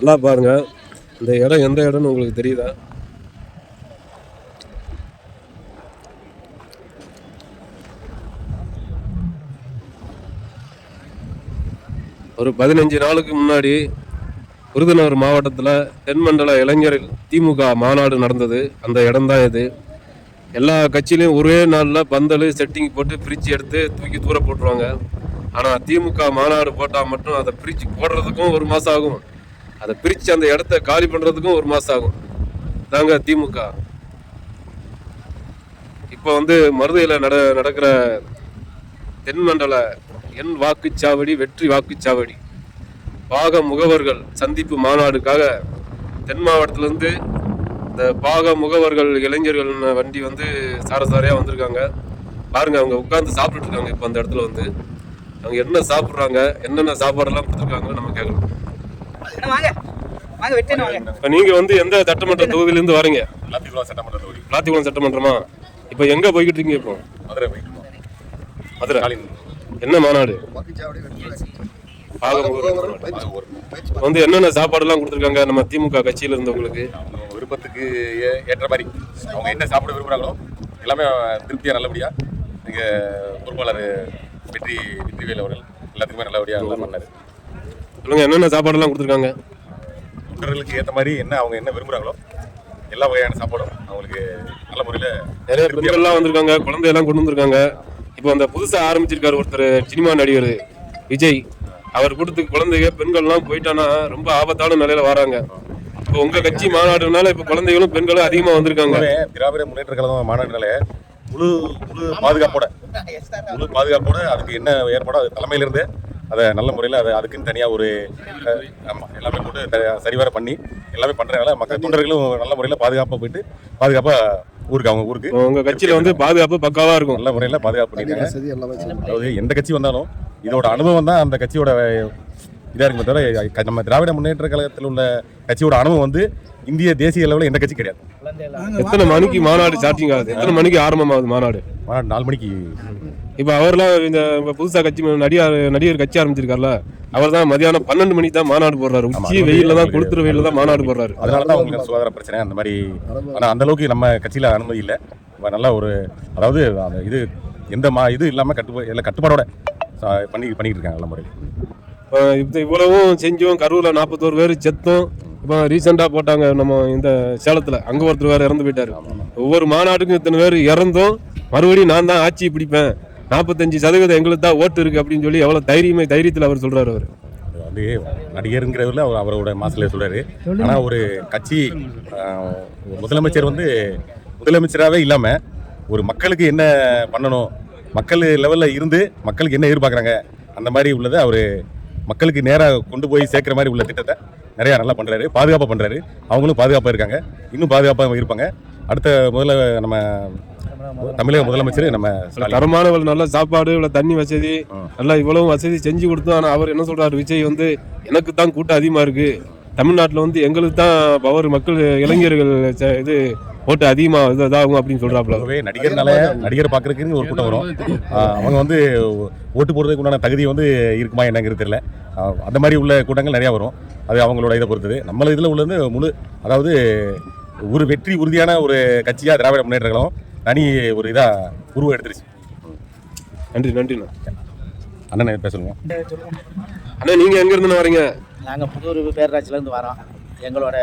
நல்லா பாருங்க, இந்த இடம் எந்த இடம்னு உங்களுக்கு தெரியுதா? ஒரு 15 நாளுக்கு முன்னாடி விருதுநகர் மாவட்டத்தில் தென்மண்டல இளைஞர் திமுக மாநாடு நடந்தது. அந்த இடம் தான் இது. எல்லா கட்சியிலையும் ஒரே நாளில் பந்தல் செட்டிங் போட்டு பிரித்து எடுத்து தூக்கி தூர போட்டுருவாங்க. ஆனால் திமுக மாநாடு போட்டால் மட்டும் அதை பிரித்து போடுறதுக்கும் 1 மாதம் ஆகும், அதை பிரித்து அந்த இடத்த காலி பண்ணுறதுக்கும் 1 மாதம் ஆகும். தாங்க திமுக. இப்போ மருதையில் நடக்கிற தென்மண்டல என் வாக்குச்சாவடி வெற்றி வாக்குச்சாவடி பாக முகவர்கள் சந்திப்பு மாநாடுக்காக தென் மாவட்டத்திலேருந்து இந்த பாக முகவர்கள் இளைஞர்கள் வண்டி சாரசாரியாக வந்திருக்காங்க. பாருங்க, அவங்க உட்காந்து சாப்பிட்டுட்டு இருக்காங்க. இப்போ அந்த இடத்துல அவங்க என்ன சாப்பிட்றாங்க, என்னென்ன சாப்பாடெல்லாம் கொடுத்துருக்காங்கன்னு நம்ம கேட்கலாம். இப்போ நீங்கள் எந்த சட்டமன்ற தொகுதியிலேருந்து வரீங்க? விளாத்திக்குளம் சட்டமன்றமா? இப்போ எங்கே போய்கிட்டு இருக்கீங்க? இப்போ மதுரை. என்ன மாநாடு? என்னென்ன சாப்பாடுலாம் கொடுத்துருக்காங்க நம்ம திமுக கட்சியில இருந்தவங்களுக்கு? விருப்பத்துக்கு ஏற்ற மாதிரி அவங்க என்ன சாப்பிட விரும்புகிறாங்களோ எல்லாமே திருப்தியாக நல்லபடியாக எங்கள் பொறுப்பாளர் வெற்றிவேல் அவர்கள் எல்லாத்துக்குமே நல்லபடியாக எல்லாம் பண்ணார். சொல்லுங்க, என்னென்ன சாப்பாடுலாம் கொடுத்துருக்காங்க? தொண்டர்களுக்கு ஏற்ற மாதிரி அவங்க என்ன விரும்புகிறாங்களோ எல்லா வகையான சாப்பாடும் அவங்களுக்கு நல்ல முறையில். நிறைய பெண்கள்லாம் வந்திருக்காங்க, குழந்தையெல்லாம் கொண்டு வந்திருக்காங்க. இப்போ அந்த புதுசாக ஆரம்பிச்சிருக்காரு ஒருத்தர் சினிமா நடிகர் விஜய். அவர் கொடுத்து குழந்தைங்க பெண்கள்லாம் போயிட்டானா ரொம்ப ஆபத்தான நிலையில வராங்க. இப்போ உங்க கட்சி மாநாடுனால இப்போ குழந்தைகளும் பெண்களும் அதிகமாக வந்திருக்காங்க. திராவிட முன்னேற்ற கழகம் மாநாடுனால முழு பாதுகாப்போட அதுக்கு என்ன ஏற்பாடோ அது தலைமையிலிருந்து அதை நல்ல முறையில் அதுக்குன்னு தனியாக ஒரு எல்லாமே போட்டு சரிவர பண்ணி எல்லாமே பண்ணுறதுனால மக்கள் தொண்டர்களும் நல்ல முறையில் பாதுகாப்பாக போயிட்டு பாதுகாப்பாக அவங்க ஊருக்கு உங்க கட்சியில பாதுகாப்பு பக்காவா இருக்கும். நல்ல முறையில் பாதுகாப்பு பண்ணிருக்காங்க. அதாவது எந்த கட்சி வந்தாலும் இதோட அனுபவம் தான் அந்த கட்சியோட இதாக இருக்குமே தவிர நம்ம திராவிட முன்னேற்ற கழகத்தில் உள்ள கட்சியோட அனுபவம் இந்திய தேசிய அளவில் எந்த கட்சி கிடையாது. எத்தனை மணிக்கு மாநாடு ஸ்டார்டிங் ஆகுது? எத்தனை மணிக்கு ஆரம்பமாகுது மாநாடு? 4 மணிக்கு. இப்போ அவர்லாம் இந்த புதுசா கட்சி நடிகர் கட்சி ஆரம்பிச்சிருக்காருல, அவர் தான் மதியானம் 12 மணிக்கு தான் மாநாடு போடுறாரு. உச்சி வெயில தான், கொளுத்துற வெயில தான் மாநாடு போடுறாரு. அதனால தான் உங்களுக்கு சுகாதார பிரச்சனை அந்த மாதிரி. ஆனால் அந்த அளவுக்கு நம்ம கட்சியில் அனுமதி இல்லை. நல்லா ஒரு அதாவது இது எந்த இது இல்லாமல் கட்டுப்பாடோட பண்ணிக்கிட்டு இருக்காங்க நல்ல முறையில். இப்போ இவ்வளவும் செஞ்சோம், கரூர்ல 41 பேர் செத்தோம். இப்போ ரீசெண்டாக போட்டாங்க நம்ம இந்த சேலத்தில், அங்கே ஒருத்தர் வேறு இறந்து போயிட்டார். ஒவ்வொரு மாநாட்டுக்கும் இத்தனை பேர் இறந்தும் மறுபடியும் நான் தான் ஆட்சி பிடிப்பேன், 45% எங்களுக்கு தான் ஓட்டு இருக்குது அப்படின்னு சொல்லி எவ்வளோ தைரியத்தில் அவர் சொல்கிறார். அவர் நடிகருங்கிறதுல அவரோட மாசில் சொல்கிறாரு. ஆனால் ஒரு கட்சி முதலமைச்சர் முதலமைச்சராகவே இல்லாமல் ஒரு மக்களுக்கு என்ன பண்ணணும், மக்கள் லெவலில் இருந்து மக்களுக்கு என்ன எதிர்பார்க்குறாங்க அந்த மாதிரி உள்ளதை அவர் மக்களுக்கு நேராக கொண்டு போய் சேர்க்குற மாதிரி உள்ள திட்டத்தை நிறையா நல்லா பண்ணுறாரு. பாதுகாப்பாக பண்ணுறாரு. அவங்களும் பாதுகாப்பாக இருக்காங்க, இன்னும் பாதுகாப்பாக இருப்பாங்க. அடுத்த முதல்ல நம்ம தமிழக முதலமைச்சர் நம்ம தரமான நல்ல சாப்பாடு, இவ்வளோ தண்ணி வசதி, நல்லா இவ்வளவு வசதி செஞ்சு கொடுத்தோம். ஆனால் அவர் என்ன சொல்கிறார், விஜய் எனக்கு தான் கூட்டம் அதிகமாக இருக்குது, தமிழ்நாட்டில் எங்களுக்கு தான் பவர், மக்கள் இளைஞர்கள் இது ஓட்டு அதிகமாக இதாகும் அப்படின்னு சொல்கிறாப்புல. நடிகர் பார்க்குறதுக்கு ஒரு கூட்டம் வரும். அவங்க ஓட்டு போடுறதுக்கு உண்டான தகுதி இருக்குமா என்னங்கிறது தெரியல. அந்த மாதிரி உள்ள கூட்டங்கள் நிறையா வரும். அது அவங்களோட இதை பொறுத்தது. நம்ம இதில் உள்ளது அதாவது ஒரு வெற்றி உறுதியான ஒரு கட்சியாக திராவிட முன்னேற்ற கழகம் தனி ஒரு இதாக உருவம் எடுத்துருச்சு. நன்றிண்ணா. அண்ணன் பேசணுங்க. அண்ணா, நீங்கள் எங்கேருந்து வரீங்க? நாங்கள் புதூர் பேரராட்சியிலேருந்து வரோம். எங்களோட